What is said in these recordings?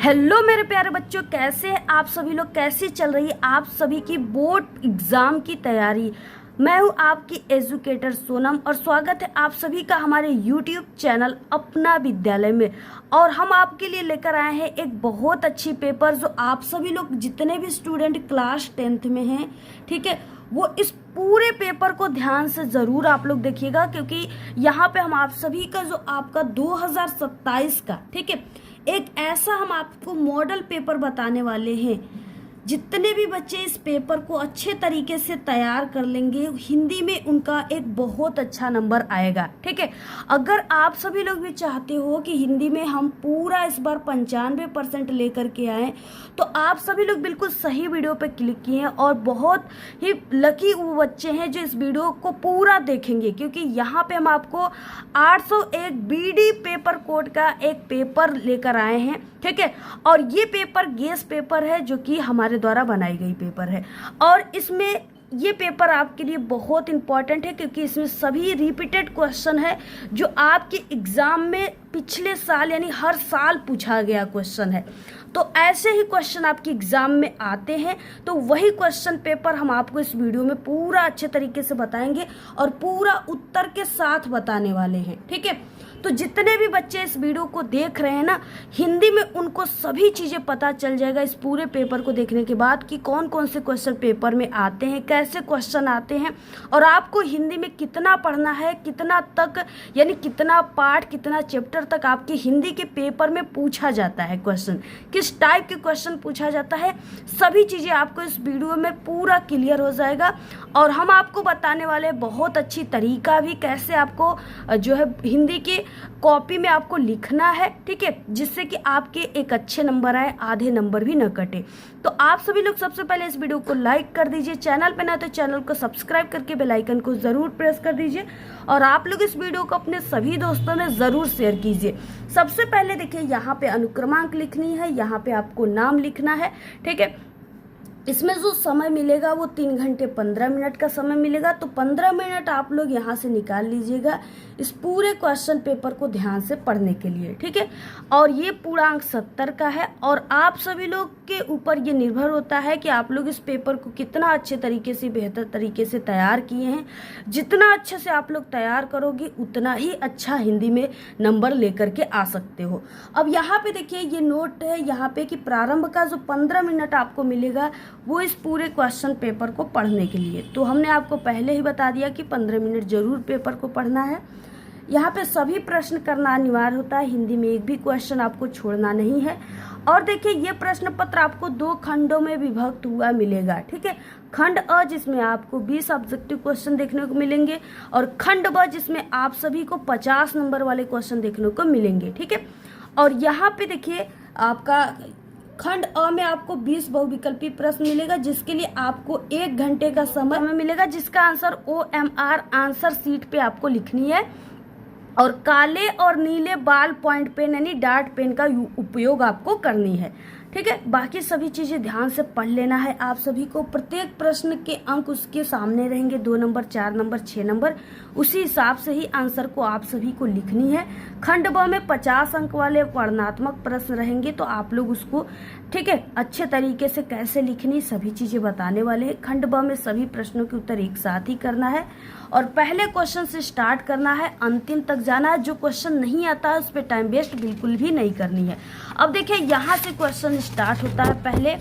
Hello मेरे प्यारे बच्चों, कैसे हैं आप सभी लोग। कैसी चल रही है आप सभी की बोर्ड एग्जाम की तैयारी। मैं हूं आपकी एजुकेटर सोनम और स्वागत है आप सभी का हमारे यूट्यूब चैनल अपना विद्यालय में। और हम आपके लिए लेकर आए हैं एक बहुत अच्छी पेपर जो आप सभी लोग जितने भी स्टूडेंट क्लास 10th में हैं, ठीक है, वो इस पूरे पेपर को ध्यान से ज़रूर आप लोग देखिएगा, क्योंकि यहाँ पे हम आप सभी का जो आपका 2027 का, ठीक है, एक ऐसा हम आपको मॉडल पेपर बताने वाले हैं। जितने भी बच्चे इस पेपर को अच्छे तरीके से तैयार कर लेंगे, हिंदी में उनका एक बहुत अच्छा नंबर आएगा, ठीक है। अगर आप सभी लोग भी चाहते हो कि हिंदी में हम पूरा इस बार 95% लेकर के आए, तो आप सभी लोग बिल्कुल सही वीडियो पे क्लिक किए हैं और बहुत ही लकी वो बच्चे हैं जो इस वीडियो को पूरा देखेंगे, क्योंकि यहाँ पे हम आपको 801 बीडी पेपर कोड का एक पेपर लेकर आए हैं, ठीक है। और ये पेपर गेस पेपर है जो कि हमारे द्वारा बनाई गई पेपर है, और इसमें ये पेपर आपके लिए बहुत इंपॉर्टेंट है, क्योंकि इसमें सभी रिपीटेड क्वेश्चन है जो आपके एग्जाम में पिछले साल यानी हर साल पूछा गया क्वेश्चन है। तो ऐसे ही क्वेश्चन आपके एग्जाम में आते हैं, तो वही क्वेश्चन पेपर हम आपको इस वीडियो में पूरा अच्छे तरीके से बताएंगे और पूरा उत्तर के साथ बताने वाले हैं, ठीक है। तो जितने भी बच्चे इस वीडियो को देख रहे हैं ना, हिंदी में उनको सभी चीज़ें पता चल जाएगा इस पूरे पेपर को देखने के बाद कि कौन कौन से क्वेश्चन पेपर में आते हैं, कैसे क्वेश्चन आते हैं, और आपको हिंदी में कितना पढ़ना है, कितना तक यानी कितना पार्ट, कितना चैप्टर तक आपके हिंदी के पेपर में पूछा जाता है क्वेश्चन, किस टाइप के क्वेश्चन पूछा जाता है, सभी चीज़ें आपको इस वीडियो में पूरा क्लियर हो जाएगा। और हम आपको बताने वाले बहुत अच्छी तरीका भी कैसे आपको जो है हिंदी की कॉपी में आपको लिखना है, ठीक है, जिससे कि आपके एक अच्छे नंबर आए, आधे नंबर भी न कटे। तो आप सभी लोग सबसे पहले इस वीडियो को लाइक कर दीजिए, चैनल पे ना तो चैनल को सब्सक्राइब करके बेल आइकन को ज़रूर प्रेस कर दीजिए, और आप लोग इस वीडियो को अपने सभी दोस्तों में ज़रूर शेयर कीजिए। सबसे पहले देखिए, यहाँ पे अनुक्रमांक लिखनी है, यहाँ पे आपको नाम लिखना है, ठीक है। इसमें जो समय मिलेगा वो 3 घंटे 15 मिनट का समय मिलेगा, तो 15 मिनट आप लोग यहाँ से निकाल लीजिएगा इस पूरे क्वेश्चन पेपर को ध्यान से पढ़ने के लिए, ठीक है। और ये पूर्णांक 70 का है, और आप सभी लोग के ऊपर ये निर्भर होता है कि आप लोग इस पेपर को कितना अच्छे तरीके से, बेहतर तरीके से तैयार किए हैं। जितना अच्छे से आप लोग तैयार करोगे उतना ही अच्छा हिंदी में नंबर लेकर के आ सकते हो। अब यहाँ पे देखिए, ये नोट है यहाँ पे कि प्रारंभ का जो 15 मिनट आपको मिलेगा वो इस पूरे क्वेश्चन पेपर को पढ़ने के लिए। तो हमने आपको पहले ही बता दिया कि 15 मिनट जरूर पेपर को पढ़ना है। यहाँ पे सभी प्रश्न करना अनिवार्य होता है, हिंदी में एक भी क्वेश्चन आपको छोड़ना नहीं है। और देखिए, ये प्रश्न पत्र आपको 2 खंडों में विभक्त हुआ मिलेगा, ठीक है। खंड अ जिसमें आपको 20 ऑब्जेक्टिव क्वेश्चन देखने को मिलेंगे, और खंड ब जिसमें आप सभी को 50 नंबर वाले क्वेश्चन देखने को मिलेंगे, ठीक है। और यहाँ पे देखिए, आपका खंड अ में आपको 20 बहुविकल्पी प्रश्न मिलेगा, जिसके लिए आपको 1 घंटे का समय मिलेगा, जिसका आंसर OMR आंसर सीट पे आपको लिखनी है। और काले और नीले बाल पॉइंट पेन यानी डार्ट पेन का उपयोग आपको करनी है, ठीक है। बाकी सभी चीज़ें ध्यान से पढ़ लेना है आप सभी को। प्रत्येक प्रश्न के अंक उसके सामने रहेंगे, 2 नंबर, 4 नंबर, 6 नंबर, उसी हिसाब से ही आंसर को आप सभी को लिखनी है। खंड ब में 50 अंक वाले वर्णनात्मक प्रश्न रहेंगे, तो आप लोग उसको, ठीक है, अच्छे तरीके से कैसे लिखनी सभी चीज़ें बताने वाले हैं। खंड ब में सभी प्रश्नों के उत्तर एक साथ ही करना है, और पहले क्वेश्चन से स्टार्ट करना है, अंतिम तक जाना है। जो क्वेश्चन नहीं आता है उस पर टाइम वेस्ट बिल्कुल भी नहीं करनी है। अब देखिए, यहाँ से क्वेश्चन स्टार्ट होता है। पहले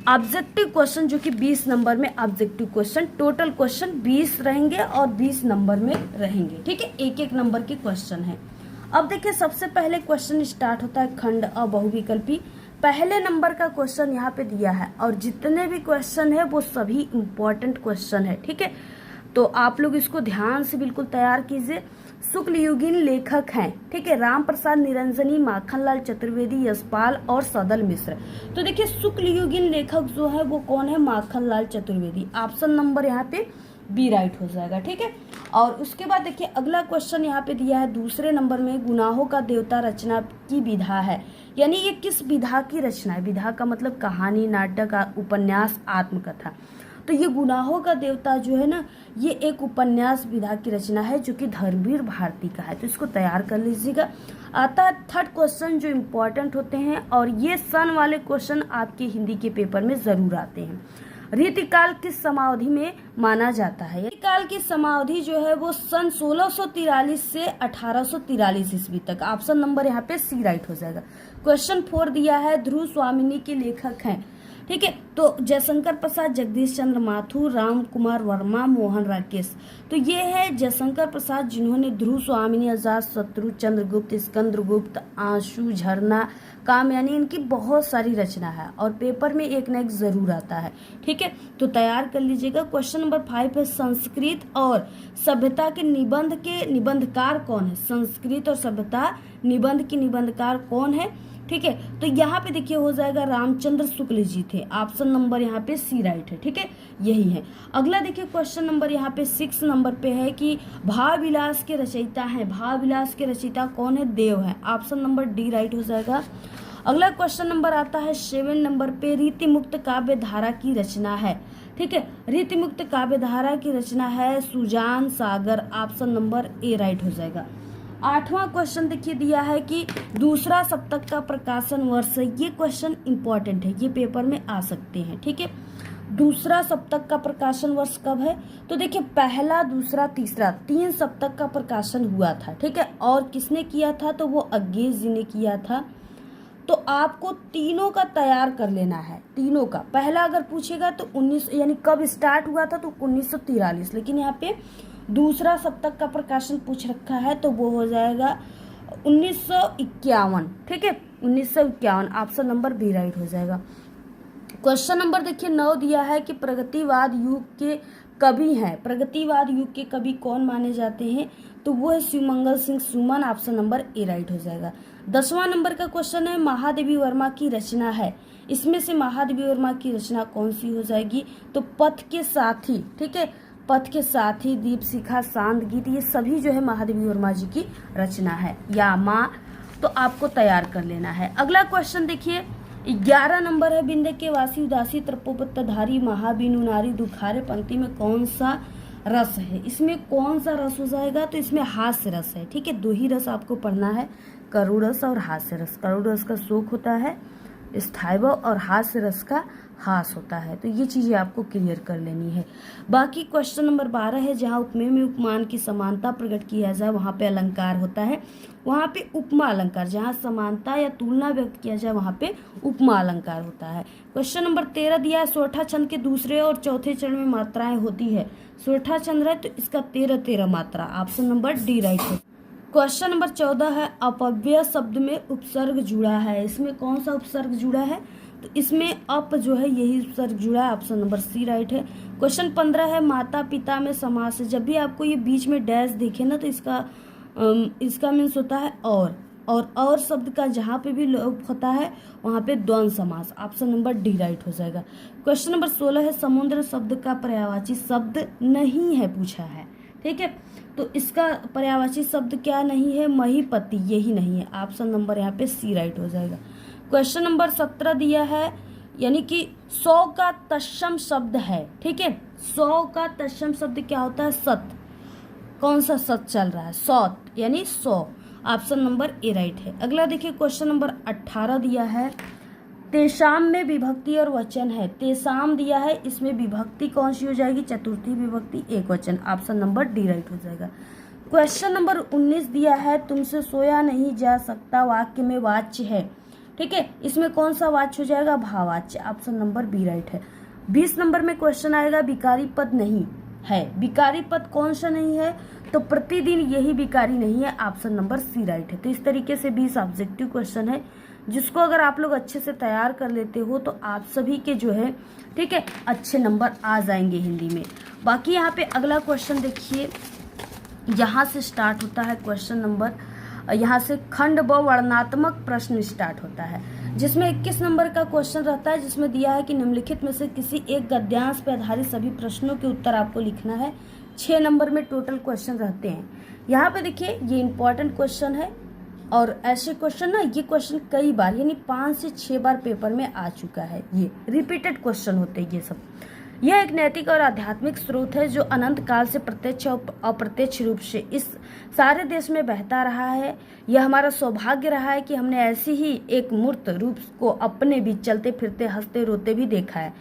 ऑब्जेक्टिव क्वेश्चन जो कि 20 नंबर में ऑब्जेक्टिव क्वेश्चन, टोटल क्वेश्चन 20 रहेंगे और 20 नंबर में रहेंगे, ठीक है, एक एक नंबर के क्वेश्चन है। अब देखिए, सबसे पहले क्वेश्चन स्टार्ट होता है खंड अ बहुविकल्पी। पहले नंबर का क्वेश्चन यहाँ पे दिया है, और जितने भी क्वेश्चन है वो सभी इंपॉर्टेंट क्वेश्चन है, ठीक है। तो आप लोग इसको ध्यान से बिल्कुल तैयार कीजिए। शुक्ल युगीन लेखक हैं, ठीक है, राम प्रसाद निरंजनी, माखनलाल चतुर्वेदी, यशपाल और सदल मिश्र। तो देखिए, शुक्ल युगीन लेखक जो है वो कौन है? माखनलाल चतुर्वेदी। ऑप्शन नंबर यहाँ पे बी राइट हो जाएगा, ठीक है। और उसके बाद देखिए, अगला क्वेश्चन यहाँ पे दिया है दूसरे नंबर में, गुनाहों का देवता रचना की विधा है, यानी ये किस विधा की रचना है? विधा का मतलब कहानी, नाटक, उपन्यास, आत्मकथा। तो ये गुनाहों का देवता जो है ना, ये एक उपन्यास विधा की रचना है जो कि धर्मवीर भारती का है, तो इसको तैयार कर लीजिएगा। आता है थर्ड क्वेश्चन जो इम्पोर्टेंट होते हैं, और ये सन वाले क्वेश्चन आपके हिंदी के पेपर में जरूर आते हैं। रीतिकाल किस समावधि में माना जाता है? रीतिकाल की समावधि जो है वो सन 1643 से 1843 ईस्वी तक। ऑप्शन नंबर यहाँ पे सी राइट हो जाएगा। क्वेश्चन 4 दिया है, ध्रुव स्वामिनी के लेखक हैं, ठीक है, तो जयशंकर प्रसाद, जगदीश चंद्र माथुर, राम कुमार वर्मा, मोहन राकेश। तो ये है जयशंकर प्रसाद जिन्होंने ध्रुव स्वामिनी, अजात शत्रु, चंद्रगुप्त, स्कंदगुप्त, आंसू, झरना, कामयानी, इनकी बहुत सारी रचना है और पेपर में एक न एक जरूर आता है, ठीक है, तो तैयार कर लीजिएगा। क्वेश्चन नंबर 5 है, संस्कृत और सभ्यता के निबंधकार कौन है? संस्कृत और सभ्यता निबंध के निबंधकार कौन है? ठीक है, तो यहाँ पे देखिए हो जाएगा रामचंद्र शुक्ल जी थे। ऑप्शन नंबर यहाँ पे सी राइट है, ठीक है, यही है। अगला देखिए क्वेश्चन नंबर यहाँ पे 6 नंबर पे है कि भाव विलास के रचयिता हैं। भाव विलास के रचयिता कौन है? देव है। ऑप्शन नंबर डी राइट हो जाएगा। अगला क्वेश्चन नंबर आता है 7 नंबर पे, रीति मुक्त काव्य धारा की रचना है, ठीक है, रीति मुक्त काव्य धारा की रचना है सुजान सागर। ऑप्शन नंबर ए राइट हो जाएगा। 8वां क्वेश्चन देखिए दिया है कि दूसरा सप्तक का प्रकाशन वर्ष। ये क्वेश्चन इंपॉर्टेंट है, ये पेपर में आ सकते हैं, ठीक है। दूसरा सप्तक का प्रकाशन वर्ष कब है? तो देखिए पहला, दूसरा, तीसरा, 3 सप्तक का प्रकाशन हुआ था, ठीक है, और किसने किया था? तो वो अज्ञेश जी ने किया था। तो आपको तीनों का तैयार कर लेना है, तीनों का। पहला अगर पूछेगा तो 19 यानी कब स्टार्ट हुआ था, तो 1943, लेकिन यहाँ पे दूसरा सप्तक का प्रकाशन पूछ रखा है तो वो हो जाएगा 1951, ठीक है, 1951। ऑप्शन नंबर बी राइट हो जाएगा। क्वेश्चन नंबर देखिए 9 दिया है कि प्रगतिवाद युग के कवि हैं। प्रगतिवाद युग के कवि कौन माने जाते हैं? तो वो है Shivmangal Singh Suman. Option number A right हो जाएगा। 10वां नंबर का क्वेश्चन है, महादेवी वर्मा की रचना है। इसमें से महादेवी वर्मा की रचना कौन सी हो जाएगी? तो पथ के साथी, ठीक है, पथ के साथी, दीप शिखा, शांत गीत, ये सभी जो है महादेवी वर्मा जी की रचना है, या माँ, तो आपको तैयार कर लेना है। अगला क्वेश्चन देखिए 11 नंबर है, बिंदे के वासी उदासी तृपोपत्तधारी महाबीनु नारी दुखारे पंक्ति में कौन सा रस है? इसमें कौन सा रस हो जाएगा? तो इसमें हास्य रस है, ठीक है, 2 ही रस आपको पढ़ना है, करुण रस और हास्य रस। करुण रस का शोक होता है स्थायित्व और हास्य रस का हास होता है, तो ये चीजें आपको क्लियर कर लेनी है। बाकी क्वेश्चन नंबर 12 है, जहाँ उपमेय में उपमान की समानता प्रकट किया जाए वहाँ पे अलंकार होता है, वहाँ पे उपमा अलंकार। जहाँ समानता या तुलना व्यक्त किया जाए वहाँ पे उपमा अलंकार होता है। क्वेश्चन नंबर 13 दिया है, सोरठा छंद के दूसरे और चौथे चरण में मात्राएं होती है। सोरठा छंद है तो इसका 13 मात्रा। ऑप्शन नंबर डी राइट है। क्वेश्चन नंबर 14 है, अपव्यय शब्द में उपसर्ग जुड़ा है। इसमें कौन सा उपसर्ग जुड़ा है? तो इसमें अप जो है यही उपसर्ग जुड़ा है। ऑप्शन नंबर सी राइट है। क्वेश्चन 15 है, माता पिता में समास है। जब भी आपको ये बीच में डैश दिखे ना तो इसका मीन्स होता है और शब्द का जहाँ पे भी लोप होता है वहाँ पे द्वंद्व समास। ऑप्शन नंबर डी राइट हो जाएगा। क्वेश्चन नंबर 16 है, समुद्र शब्द का पर्यायवाची शब्द नहीं है पूछा है, ठीक है, तो इसका पर्यायवाची शब्द क्या नहीं है? महीपति, यही नहीं है। ऑप्शन नंबर यहाँ पे सी राइट हो जाएगा। क्वेश्चन नंबर 17 दिया है, यानी कि 100 का तत्सम शब्द है, ठीक है, 100 का तत्सम शब्द क्या होता है? सत। कौन सा सत चल रहा है? सौत, यानी 100। ऑप्शन नंबर ए राइट है। अगला देखिए क्वेश्चन नंबर 18 दिया है, तेसाम में विभक्ति और वचन है। तेसाम दिया है, इसमें विभक्ति कौन सी हो जाएगी? चतुर्थी विभक्ति एक वचन। ऑप्शन नंबर डी राइट हो जाएगा। क्वेश्चन नंबर 19 दिया है, तुमसे सोया नहीं जा सकता वाक्य में वाच्य है, ठीक है, इसमें कौन सा वाच्य हो जाएगा? भाववाच्य। ऑप्शन नंबर बी राइट है। 20 नंबर में क्वेश्चन आएगा, विकारी पद नहीं है। विकारी पद कौन सा नहीं है? तो प्रतिदिन यही विकारी नहीं है। ऑप्शन नंबर सी राइट है। तो इस तरीके से 20 ऑब्जेक्टिव क्वेश्चन है, जिसको अगर आप लोग अच्छे से तैयार कर लेते हो तो आप सभी के जो है, ठीक है, अच्छे नंबर आ जाएंगे हिंदी में। बाकी यहाँ पे अगला क्वेश्चन देखिए, यहाँ से स्टार्ट होता है क्वेश्चन नंबर, यहाँ से खंड व वर्णनात्मक प्रश्न स्टार्ट होता है, जिसमें 21 नंबर का क्वेश्चन रहता है, जिसमें दिया है कि निम्नलिखित में से किसी एक गद्यांश पर आधारित सभी प्रश्नों के उत्तर आपको लिखना है। 6 नंबर में टोटल क्वेश्चन रहते हैं। यहाँ पे देखिए ये इंपॉर्टेंट क्वेश्चन है, और ऐसे क्वेश्चन ना, ये क्वेश्चन कई बार यानी 5 से 6 बार पेपर में आ चुका है। ये रिपीटेड क्वेश्चन होते हैं ये सब। यह एक नैतिक और आध्यात्मिक स्रोत है जो अनंत काल से प्रत्यक्ष और अप्रत्यक्ष रूप से इस सारे देश में बहता रहा है। यह हमारा सौभाग्य रहा है कि हमने ऐसी ही एक मूर्त रूप को अपने बीच चलते फिरते हंसते रोते भी देखा है,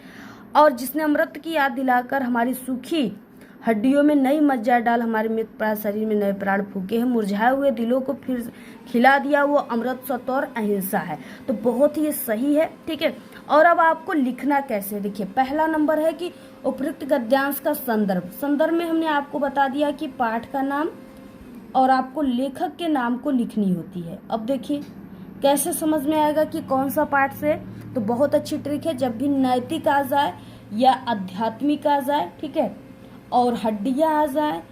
और जिसने अमृत की याद दिलाकर हमारी सूखी हड्डियों में नई मज्जा डाल हमारे मृत प्राण शरीर में नए प्राण फूके हैं, मुरझाए हुए दिलों को फिर खिला दिया, वो अमृत सत्य और अहिंसा है। तो बहुत ही सही है, ठीक है। और अब आपको लिखना कैसे, देखिए पहला नंबर है कि उपयुक्त गद्यांश का संदर्भ में हमने आपको बता दिया कि पाठ का नाम और आपको लेखक के नाम को लिखनी होती है। अब देखिए कैसे समझ में आएगा कि कौन सा पाठ से, तो बहुत अच्छी ट्रिक है, जब भी नैतिक आ जाए या आध्यात्मिक आ जाए, ठीक है, और हड्डियां आ जाए,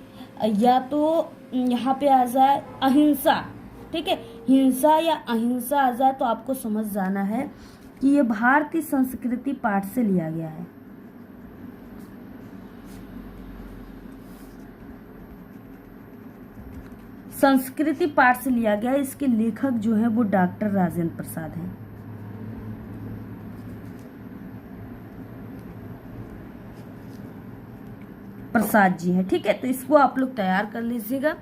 या तो यहाँ पे आ जाए अहिंसा, ठीक है, हिंसा या अहिंसा आ जाए, तो आपको समझ जाना है कि ये भारतीय संस्कृति पाठ से लिया गया है। संस्कृति पाठ से लिया गया है। इसके लेखक जो है वो डॉक्टर राजेंद्र प्रसाद हैं। प्रसाद जी हैं, ठीक है। तो इसको आप लोग तैयार कर लीजिएगा।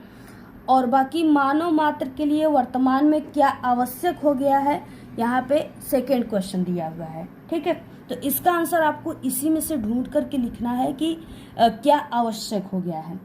और बाकी मानव मात्र के लिए वर्तमान में क्या आवश्यक हो गया है, यहाँ पे सेकेंड क्वेश्चन दिया हुआ है, ठीक है। तो इसका आंसर आपको इसी में से ढूंढ करके लिखना है कि क्या आवश्यक हो गया है।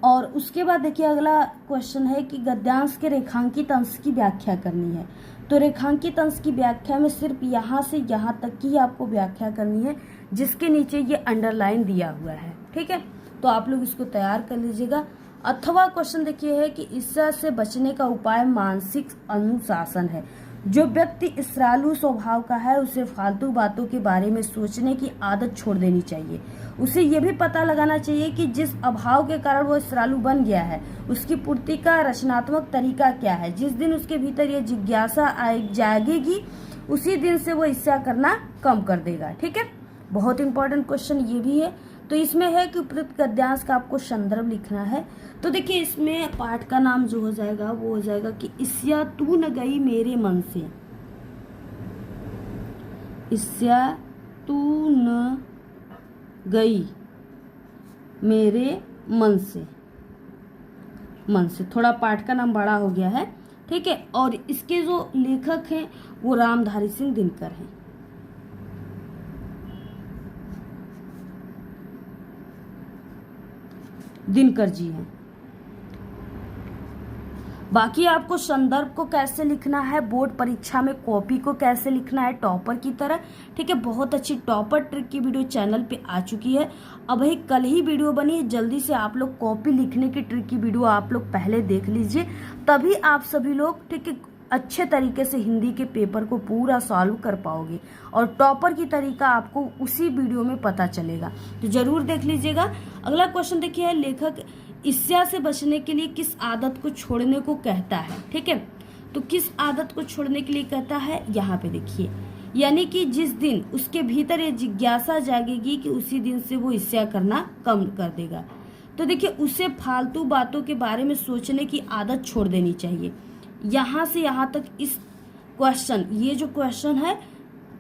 और उसके बाद देखिए अगला क्वेश्चन है कि गद्यांश के रेखांकित अंश की व्याख्या करनी है। तो रेखांकित अंश की व्याख्या में सिर्फ यहाँ से यहाँ तक की आपको व्याख्या करनी है, जिसके नीचे ये अंडरलाइन दिया हुआ है, ठीक है। तो आप लोग इसको तैयार कर लीजिएगा। अथवा क्वेश्चन देखिए है कि ईर्ष्या से बचने का उपाय मानसिक अनुशासन है। जो व्यक्ति इसरालू स्वभाव का है उसे फालतू बातों के बारे में सोचने की आदत छोड़ देनी चाहिए। उसे ये भी पता लगाना चाहिए कि जिस अभाव के कारण वो इसरालू बन गया है उसकी पूर्ति का रचनात्मक तरीका क्या है। जिस दिन उसके भीतर ये जिज्ञासा जागेगी उसी दिन से वो ईर्ष्या करना कम कर देगा, ठीक है। बहुत इंपॉर्टेंट क्वेश्चन ये भी है। तो इसमें है कि उपयुक्त गद्यांश का आपको संदर्भ लिखना है। तो देखिए इसमें पाठ का नाम जो हो जाएगा वो हो जाएगा कि ईर्ष्या तू न गई मेरे मन से। ईर्ष्या तू न गई मेरे मन से थोड़ा पाठ का नाम बड़ा हो गया है, ठीक है। और इसके जो लेखक हैं वो रामधारी सिंह दिनकर हैं। दिनकर जी हैं। बाकी आपको संदर्भ को कैसे लिखना है, बोर्ड परीक्षा में कॉपी को कैसे लिखना है टॉपर की तरह, ठीक है। बहुत अच्छी टॉपर ट्रिक की वीडियो चैनल पे आ चुकी है। अब ही कल ही वीडियो बनी है, जल्दी से आप लोग कॉपी लिखने की ट्रिक की वीडियो आप लोग पहले देख लीजिए, तभी आप सभी लोग, ठीक है, अच्छे तरीके से हिंदी के पेपर को पूरा सॉल्व कर पाओगे। और टॉपर की तरीका आपको उसी वीडियो में पता चलेगा, तो जरूर देख लीजिएगा। अगला क्वेश्चन देखिए, लेखक ईर्ष्या से बचने के लिए किस आदत को छोड़ने को कहता है, ठीक है। तो किस आदत को छोड़ने के लिए कहता है, यहाँ पे देखिए, यानी कि जिस दिन उसके भीतर ये जिज्ञासा जागेगी कि उसी दिन से वो ईर्ष्या करना कम कर देगा। तो देखिए उसे फालतू बातों के बारे में सोचने की आदत छोड़ देनी चाहिए। यहाँ से यहाँ तक इस क्वेश्चन, ये जो क्वेश्चन है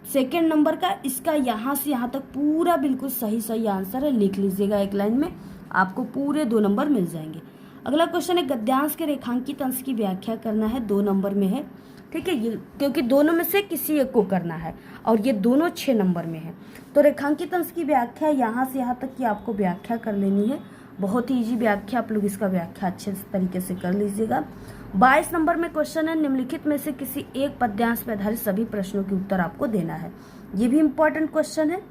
सेकंड नंबर का, इसका यहाँ से यहाँ तक पूरा बिल्कुल सही आंसर है, लिख लीजिएगा एक लाइन में, आपको पूरे 2 नंबर मिल जाएंगे। अगला क्वेश्चन है गद्यांश के रेखांकित अंश की व्याख्या करना है, 2 नंबर में है, ठीक है। ये क्योंकि दोनों में से किसी एक को करना है और ये दोनों 6 नंबर में है। तो रेखांकित अंश की व्याख्या यहाँ से यहाँ तक की आपको व्याख्या कर लेनी है। बहुत ही इजी व्याख्या, आप लोग इसका व्याख्या अच्छे तरीके से कर लीजिएगा। 22 नंबर में क्वेश्चन है, निम्नलिखित में से किसी एक पद्यांश पर आधारित सभी प्रश्नों के उत्तर आपको देना है। ये भी इम्पोर्टेंट क्वेश्चन है।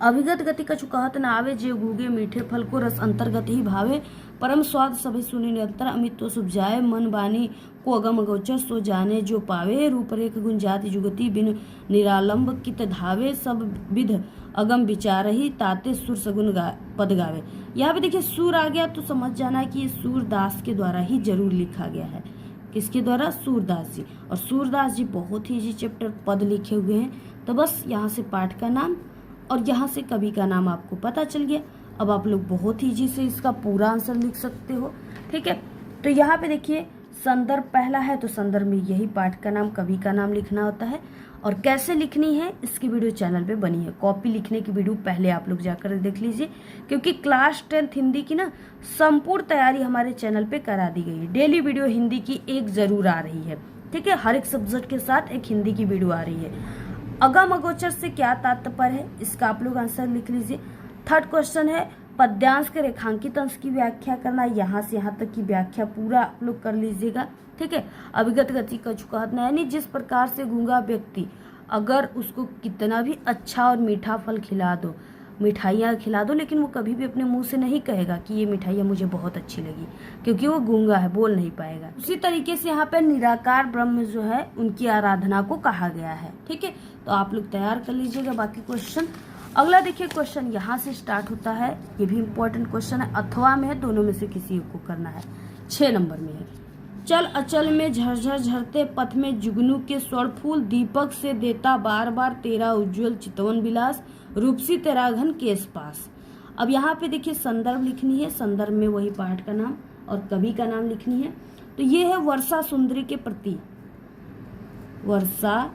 अविगत गति कछु कहत न आवे, जे गूगे मीठे फल को रस अंतर्गत ही भावे, परम स्वाद सभी सुनि निरंतर, अमित तो सुबजाए मन बानी को अगम अगोचर सो जाने जो पावे, रूपरेख गुण जाति जुगति बिन निरालंब कित धावे, सब विध अगम विचारही ताते सुर सगुन पद गावे। यहाँ पे देखिए सूर आ गया तो समझ जाना है कि ये सूरदास के द्वारा ही जरूर लिखा गया है। किसके द्वारा? सूरदास जी। और सूरदास जी बहुत ही इजी चैप्टर पद लिखे हुए हैं। तो बस यहाँ से पाठ का नाम और यहाँ से कवि का नाम आपको पता चल गया। अब आप लोग बहुत ही इजी से इसका पूरा आंसर लिख सकते हो, ठीक है। तो यहाँ पे देखिए संदर्भ पहला है तो संदर्भ में यही पाठ का नाम, कवि का नाम लिखना होता है। और कैसे लिखनी है इसकी वीडियो चैनल पे बनी है। कॉपी लिखने की वीडियो पहले आप लोग जाकर देख लीजिए, क्योंकि क्लास 10th हिंदी की ना संपूर्ण तैयारी हमारे चैनल पे करा दी गई है। डेली वीडियो हिंदी की एक जरूर आ रही है, ठीक है। हर एक सब्जेक्ट के साथ एक हिंदी की वीडियो आ रही है। अगम अगोचर से क्या तात्पर्य है, इसका आप लोग आंसर लिख लीजिए। थर्ड क्वेश्चन है पद्यांश के रेखांकित अंश की व्याख्या करना। यहाँ से यहाँ तक की व्याख्या पूरा आप लोग कर लीजिएगा, ठीक है। अभिगत गति का चुकाना, यानी जिस प्रकार से गूंगा व्यक्ति अगर उसको कितना भी अच्छा और मीठा फल खिला दो, मिठाइयाँ खिला दो, लेकिन वो कभी भी अपने मुंह से नहीं कहेगा कि ये मिठाइयाँ मुझे बहुत अच्छी लगी, क्योंकि वो गूंगा है, बोल नहीं पाएगा। उसी तरीके से यहाँ पे निराकार ब्रह्म जो है उनकी आराधना को कहा गया है, ठीक है। तो आप लोग तैयार कर लीजिएगा बाकी क्वेश्चन। अगला देखिए क्वेश्चन यहाँ से स्टार्ट होता है, ये भी इम्पोर्टेंट क्वेश्चन है, अथवा में है, दोनों में से किसी एक को करना है। 6 नंबर में है, चल अचल में झरझर झरते पथ में जुगनू के स्वर्ण फूल, दीपक से देता बार बार तेरा उज्जवल चितवन विलास, रूपसी तेरा घन केस पास। अब यहाँ पे देखिए संदर्भ लिखनी है, संदर्भ में वही पाठ का नाम और कवि का नाम लिखनी है। तो ये है वर्षा सुंदरी के प्रति, वर्षा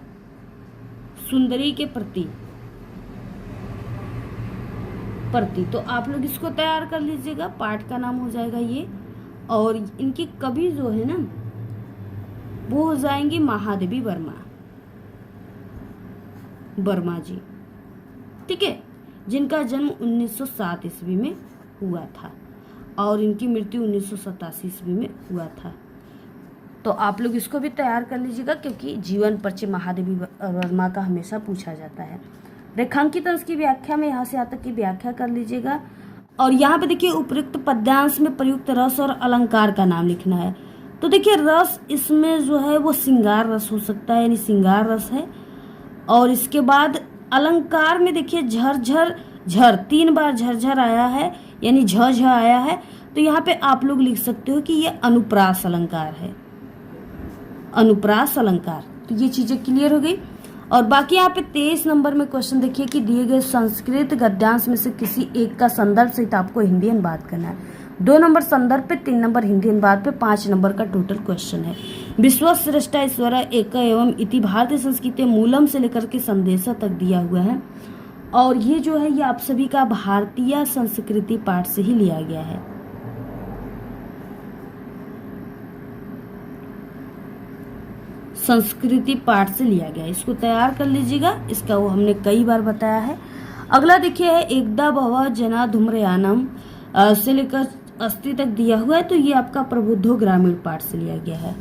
सुंदरी के प्रति, तो आप लोग इसको तैयार कर लीजिएगा, पाठ का नाम हो जाएगा ये। और इनकी कवि जो है ना वो हो जाएंगी महादेवी वर्मा जी, ठीक है, जिनका जन्म 1907 ईस्वी में हुआ था और इनकी मृत्यु 1987 ईस्वी में हुआ था। तो आप लोग इसको भी तैयार कर लीजिएगा, क्योंकि जीवन परिचय महादेवी वर्मा का हमेशा पूछा जाता है। रेखांकित अंश की व्याख्या में यहाँ से यहाँ तक की व्याख्या कर लीजिएगा। और यहाँ पे देखिए उपयुक्त पद्यांश में प्रयुक्त रस और अलंकार का नाम लिखना है। तो देखिए रस इसमें जो है वो श्रृंगार रस हो सकता है, यानी श्रृंगार रस है। और इसके बाद अलंकार में देखिए झरझर झर, 3 बार झरझर आया है, यानी झ आया है। तो यहाँ पे आप लोग लिख सकते हो कि ये अनुप्रास अलंकार है, अनुप्रास अलंकार। तो ये चीजें क्लियर हो गई। और बाकी यहाँ पे 23 नंबर में क्वेश्चन देखिए कि दिए गए संस्कृत गद्यांश में से किसी एक का संदर्भ सहित आपको हिंदी अनुवाद करना है। 2 नंबर संदर्भ पे, 3 नंबर हिंदी अनुवाद पे, 5 नंबर का टोटल क्वेश्चन है। विश्वश्रेष्ठ ईश्वर एक एवं इति भारतीय संस्कृति मूलम से लेकर के संदेशा तक दिया हुआ है। और ये जो है ये आप सभी का भारतीय संस्कृति पाठ से ही लिया गया है। संस्कृति पाठ से लिया गया है, इसको तैयार कर लीजिएगा, इसका वो हमने कई बार बताया है। अगला देखिए है एकदा भव जना धूम्रयानम से लेकर अस्थि तक दिया हुआ है। तो ये आपका प्रबुद्धो ग्रामीण पाठ से लिया गया है।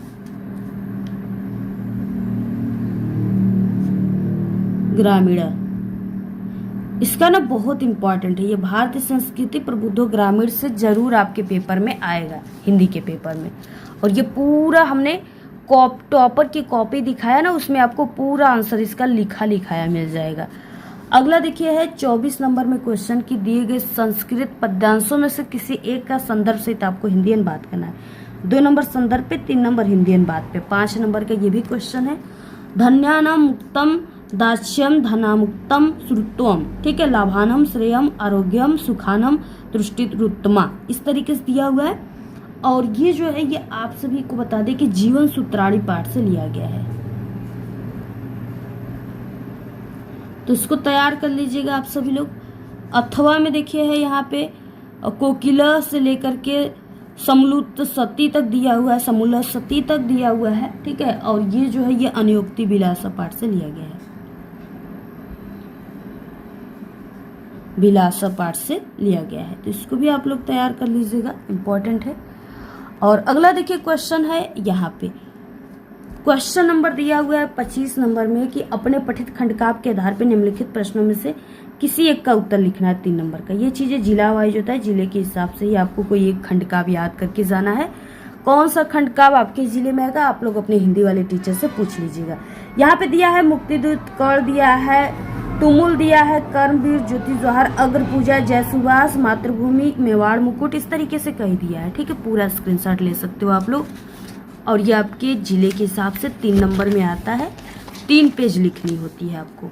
ग्रामीण इसका ना बहुत इंपॉर्टेंट है, ये भारतीय संस्कृति प्रबुद्धो ग्रामीण से जरूर आपके पेपर में आएगा, हिंदी के पेपर में। और ये पूरा हमने टॉपर की कॉपी दिखाया ना, उसमें आपको पूरा आंसर इसका लिखाया मिल जाएगा। अगला देखिए है 24 नंबर में क्वेश्चन की दिए गए संस्कृत पद्यांशों में से किसी एक का संदर्भ सहित आपको हिंदी अनुवाद करना है। 2 नंबर संदर्भ पे, 3 नंबर हिंदी अनुवाद पे, 5 नंबर का ये भी क्वेश्चन है। धन्यानाम मुक्तम दास्यम धनामुक्तम श्रुत्वम, ठीक है, लाभानम श्रेयम आरोग्यम सुखानम तुष्टिरुत्तमा, इस तरीके से दिया हुआ है। और ये जो है ये आप सभी को बता दें कि जीवन सूत्राणी पाठ से लिया गया है। तो इसको तैयार कर लीजिएगा आप सभी लोग। अथवा में देखिए है यहाँ पे कोकिला से लेकर के समलुत सती तक दिया हुआ है, समूल सती तक दिया हुआ है, ठीक है। और ये जो है ये अनुयोक्ति विलासा पाठ से लिया गया है, विलासा पाठ से लिया गया है। तो इसको भी आप लोग तैयार कर लीजिएगा, इम्पोर्टेंट है। और अगला देखिए क्वेश्चन है यहाँ पे, क्वेश्चन नंबर दिया हुआ है 25 नंबर में कि अपने पठित खंडकाव्य के आधार पर निम्नलिखित प्रश्नों में से किसी एक का उत्तर लिखना है। 3 नंबर का। ये चीजें जिला वाइज होता है, जिले के हिसाब से ही आपको कोई एक खंडकाव्य याद करके जाना है। कौन सा खंडकाव्य आपके जिले में आएगा आप लोग अपने हिंदी वाले टीचर से पूछ लीजिएगा। यहाँ पे दिया है मुक्तिदूत, कर्ण दिया है, तुमुल दिया है, कर्मवीर, ज्योति जोहर, अग्र पूजा, जय सुभाष, मातृभूमि, मेवाड़ मुकुट, इस तरीके से कही दिया है, ठीक है। पूरा स्क्रीनशॉट ले सकते हो आप लोग। और ये आपके जिले के हिसाब से 3 नंबर में आता है, 3 पेज लिखनी होती है आपको।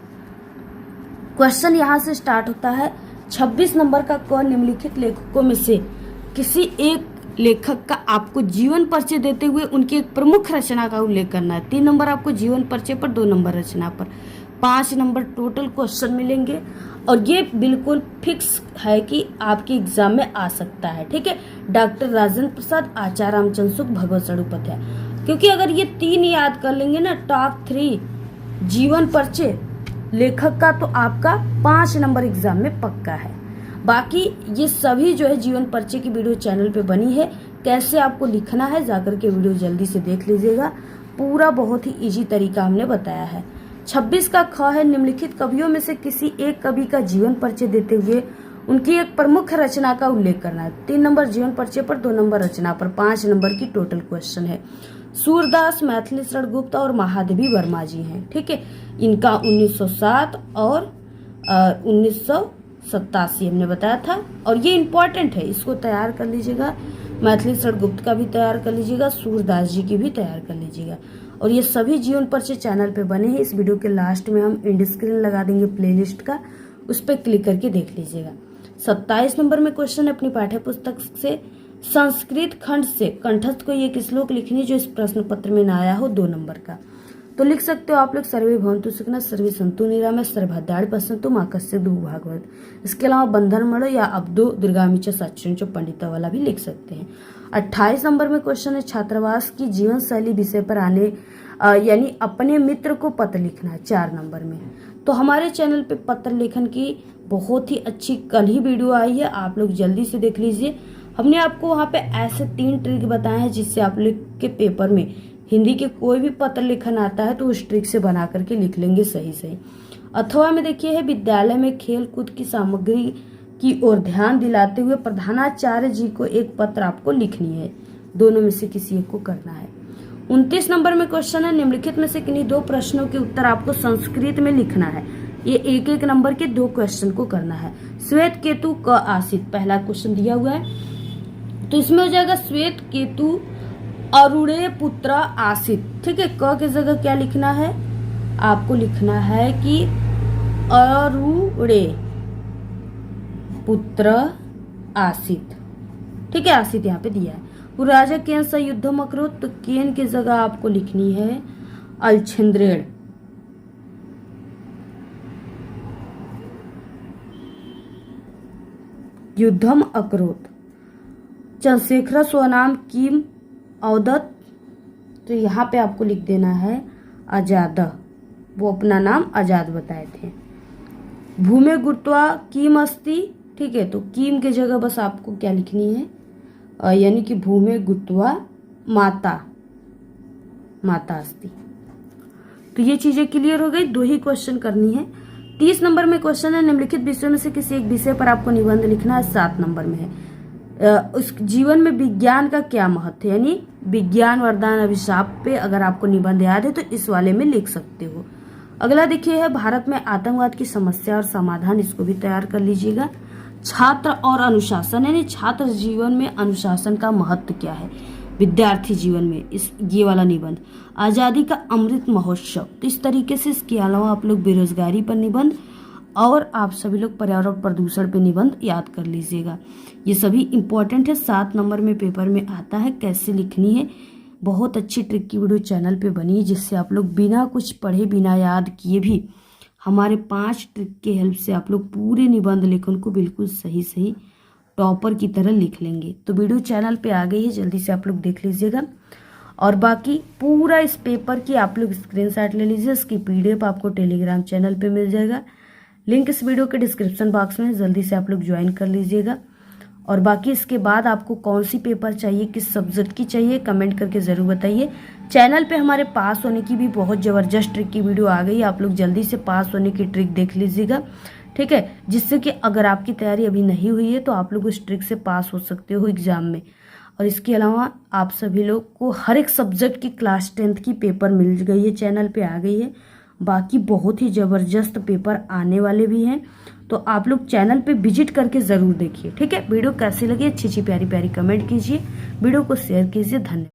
क्वेश्चन यहाँ से स्टार्ट होता है 26 नंबर का, कौन निम्नलिखित लेखकों में से किसी एक लेखक का आपको जीवन परिचय देते हुए उनकी एक प्रमुख रचना का उल्लेख करना है। 3 नंबर आपको जीवन परिचय पर, 2 नंबर रचना पर, 5 नंबर टोटल क्वेश्चन मिलेंगे और ये बिल्कुल फिक्स है कि आपके एग्जाम में आ सकता है। ठीक है, डॉक्टर राजेंद्र प्रसाद, आचार्य रामचंद्र शुक्ल, भगवत चट्टोपाध्याय। क्योंकि अगर ये 3 याद कर लेंगे ना, टॉप 3 जीवन परिचय लेखक का, तो आपका 5 नंबर एग्जाम में पक्का है। बाकी ये सभी जो है जीवन परिचय की वीडियो चैनल पे बनी है, कैसे आपको लिखना है जाकर के वीडियो जल्दी से देख लीजिएगा। पूरा बहुत ही इजी तरीका हमने बताया है। 26 का ख है, निम्नलिखित कवियों में से किसी एक कवि का जीवन परिचय देते हुए उनकी एक प्रमुख रचना का उल्लेख करना है। 3 नंबर जीवन परिचय पर, 2 नंबर रचना पर, 5 नंबर की टोटल क्वेश्चन है। सूरदास, मैथिली शरण गुप्त और महादेवी वर्मा जी हैं। ठीक है, इनका 1907 और 1987 हमने बताया था और ये इम्पोर्टेंट है, इसको तैयार कर लीजिएगा। मैथिली शरण गुप्त का भी तैयार कर लीजिएगा, सूरदास जी की भी तैयार कर लीजिएगा। और ये सभी जीवन परिचय चैनल पे बने हैं। इस वीडियो के लास्ट में हम एंड स्क्रीन लगा देंगे प्लेलिस्ट का, उस पर क्लिक करके देख लीजिएगा। 27 नंबर में क्वेश्चन है, अपनी पाठ्य पुस्तक से संस्कृत खंड से कंठस्थ को एक श्लोक लिखनी जो इस प्रश्न पत्र में न आया हो, 2 नंबर का। तो लिख सकते हो आप लोग, सर्वे भवन्तु सुखिनः, सर्वे सन्तु निरामयाः, सर्वभद्राणि पश्यन्तु मा कश्चित् दुःखं भाग्भवेत्। इसके अलावा बंधन मणो या अब्दो दुर्गामी च सच्चरिणी च पंडिता वाला भी लिख सकते हैं। 28 नंबर में क्वेश्चन है, छात्रावास की जीवन शैली विषय पर आने यानी अपने मित्र को पत्र लिखना है, 4 नंबर में। तो हमारे चैनल पे पत्र लेखन की बहुत ही अच्छी कल ही वीडियो आई है, आप लोग जल्दी से देख लीजिए। हमने आपको वहाँ पे ऐसे 3 ट्रिक बताए हैं जिससे आप लोग के पेपर में हिंदी के कोई भी पत्र लेखन आता है तो उस ट्रिक से बना करके लिख लेंगे सही सही। अथवा में देखिए है, विद्यालय में खेल कूद की सामग्री की ओर ध्यान दिलाते हुए प्रधानाचार्य जी को एक पत्र आपको लिखनी है, दोनों में से किसी एक को करना है। 29 नंबर में क्वेश्चन है, निम्नलिखित में से किन्हीं 2 प्रश्नों के उत्तर आपको संस्कृत में लिखना है। ये 1-1 नंबर के 2 क्वेश्चन को करना है। श्वेत केतु क आसित, पहला क्वेश्चन दिया हुआ है, तो इसमें हो जाएगा श्वेत केतु अरुणे पुत्र आसित। ठीक है, क की जगह क्या लिखना है, आपको लिखना है कि अरुणे पुत्र आसित। ठीक है, आसित यहाँ पे दिया है। वो राजा केन से युद्धम अकरोत, तो केन की जगह आपको लिखनी है अलछेंद्रेण। युद्धम अकरोत। चंद्रशेखर स्वनाम किम अवदत्त, तो यहाँ पे आपको लिख देना है आजाद, वो अपना नाम आजाद बताए थे। भूमे गुरुत्वा किम अस्ति। ठीक है, तो किम की जगह बस आपको क्या लिखनी है, यानी कि भूमे गुरुत्वा माता, माता अस्ति। तो ये चीजें क्लियर हो गई, 2 ही क्वेश्चन करनी है। 30 नंबर में क्वेश्चन है, निम्नलिखित विषयों में से किसी एक विषय पर आपको निबंध लिखना है, 7 नंबर में है। उस जीवन में विज्ञान का क्या महत्व है, यानी विज्ञान वरदान अभिशाप पे अगर आपको निबंध याद है तो इस वाले में लिख सकते हो। अगला देखिए है, भारत में आतंकवाद की समस्या और समाधान, इसको भी तैयार कर लीजिएगा। छात्र और अनुशासन, यानी छात्र जीवन में अनुशासन का महत्व क्या है विद्यार्थी जीवन में, इस ये वाला निबंध। आजादी का अमृत महोत्सव, तो इस तरीके से। इसके अलावा आप लोग बेरोजगारी पर निबंध और आप सभी लोग पर्यावरण प्रदूषण पे निबंध याद कर लीजिएगा। ये सभी इंपॉर्टेंट है, 7 नंबर में पेपर में आता है, कैसे लिखनी है। बहुत अच्छी ट्रिक की वीडियो चैनल पे बनी है जिससे आप लोग बिना कुछ पढ़े बिना याद किए भी हमारे 5 ट्रिक के हेल्प से आप लोग पूरे निबंध लेखन को बिल्कुल सही सही टॉपर की तरह लिख लेंगे। तो वीडियो चैनल पे आ गई है, जल्दी से आप लोग देख लीजिएगा। और बाकी पूरा इस पेपर की आप लोग स्क्रीनशॉट ले लीजिए, इसकी PDF आपको टेलीग्राम चैनल पे मिल जाएगा, लिंक इस वीडियो के डिस्क्रिप्शन बॉक्स में, जल्दी से आप लोग ज्वाइन कर लीजिएगा। और बाकी इसके बाद आपको कौन सी पेपर चाहिए, किस सब्जेक्ट की चाहिए, कमेंट करके ज़रूर बताइए। चैनल पे हमारे पास होने की भी बहुत ज़बरदस्त ट्रिक की वीडियो आ गई, आप लोग जल्दी से पास होने की ट्रिक देख लीजिएगा। ठीक है, जिससे कि अगर आपकी तैयारी अभी नहीं हुई है तो आप लोग उस ट्रिक से पास हो सकते हो एग्जाम में। और इसके अलावा आप सभी लोग को हर एक सब्जेक्ट की क्लास 10th की पेपर मिल गई है, चैनल पे आ गई है। बाकी बहुत ही ज़बरदस्त पेपर आने वाले भी हैं, तो आप लोग चैनल पे विजिट करके ज़रूर देखिए। ठीक है, वीडियो कैसी लगी अच्छी अच्छी प्यारी प्यारी कमेंट कीजिए, वीडियो को शेयर कीजिए। धन्यवाद।